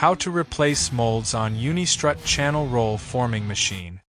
How to replace molds on Unistrut Channel Roll Forming Machine.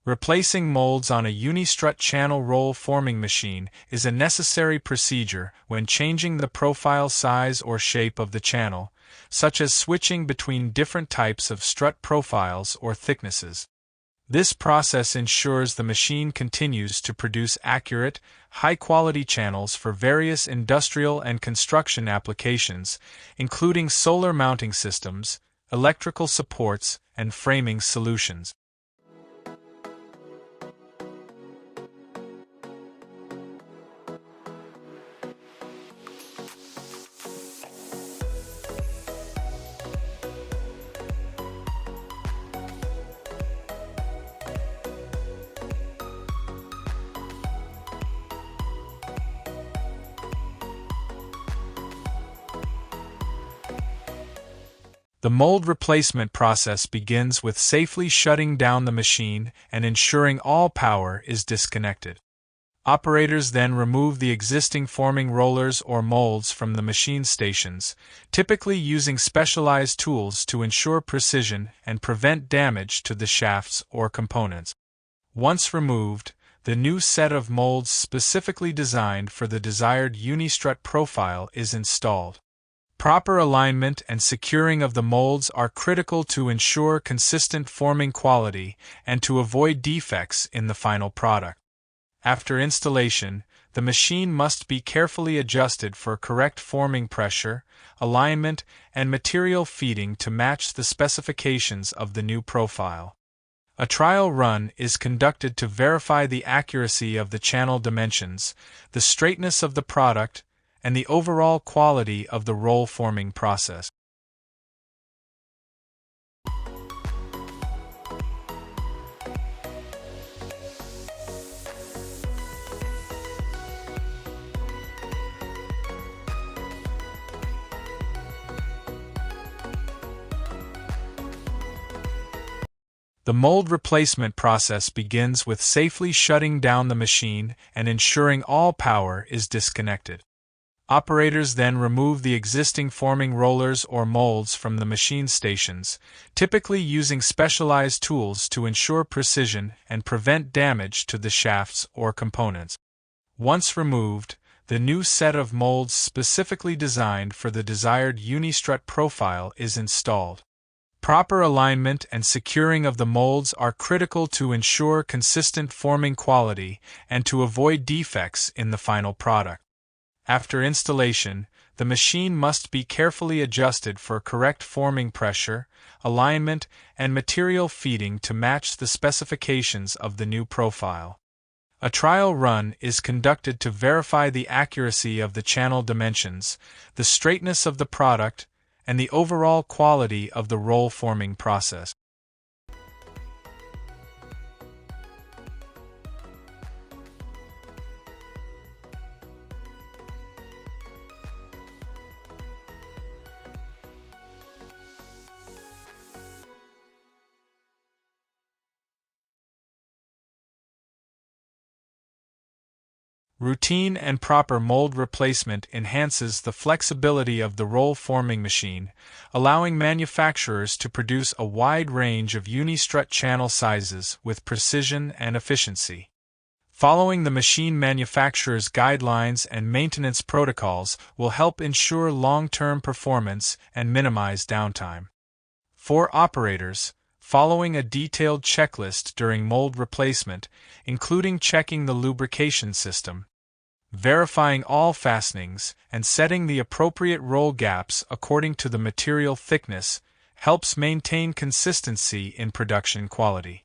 Replacing molds on a Unistrut Channel Roll Forming Machine is a necessary procedure when changing the profile, size, or shape of the channel, such as switching between different types of strut profiles or thicknesses. This process ensures the machine continues to produce accurate, high-quality channels for various industrial and construction applications, including solar mounting systems, electrical supports, and framing solutions. The mold replacement process begins with safely shutting down the machine and ensuring all power is disconnected. Operators then remove the existing forming rollers or molds from the machine stations, typically using specialized tools to ensure precision and prevent damage to the shafts or components. Once removed, the new set of molds specifically designed for the desired Unistrut profile is installed. Proper alignment and securing of the molds are critical to ensure consistent forming quality and to avoid defects in the final product. After installation, the machine must be carefully adjusted for correct forming pressure, alignment, and material feeding to match the specifications of the new profile. A trial run is conducted to verify the accuracy of the channel dimensions, the straightness of the product, and the overall quality of the roll forming process. The mold replacement process begins with safely shutting down the machine and ensuring all power is disconnected. Operators then remove the existing forming rollers or molds from the machine stations, typically using specialized tools to ensure precision and prevent damage to the shafts or components. Once removed, the new set of molds specifically designed for the desired Unistrut profile is installed. Proper alignment and securing of the molds are critical to ensure consistent forming quality and to avoid defects in the final product. After installation, the machine must be carefully adjusted for correct forming pressure, alignment, and material feeding to match the specifications of the new profile. A trial run is conducted to verify the accuracy of the channel dimensions, the straightness of the product, and the overall quality of the roll forming process. Routine and proper mold replacement enhances the flexibility of the roll forming machine, allowing manufacturers to produce a wide range of Unistrut channel sizes with precision and efficiency. Following the machine manufacturer's guidelines and maintenance protocols will help ensure long-term performance and minimize downtime. For operators, following a detailed checklist during mold replacement, including checking the lubrication system, verifying all fastenings, and setting the appropriate roll gaps according to the material thickness, helps maintain consistency in production quality.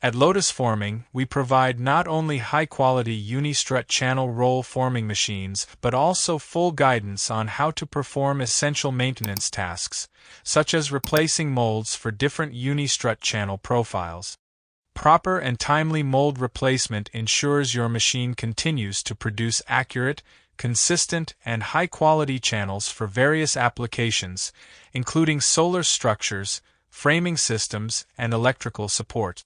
At Lotus Forming, we provide not only high-quality Unistrut channel roll forming machines but also full guidance on how to perform essential maintenance tasks, such as replacing molds for different Unistrut channel profiles. Proper and timely mold replacement ensures your machine continues to produce accurate, consistent, and high-quality channels for various applications, including solar structures, framing systems, and electrical support.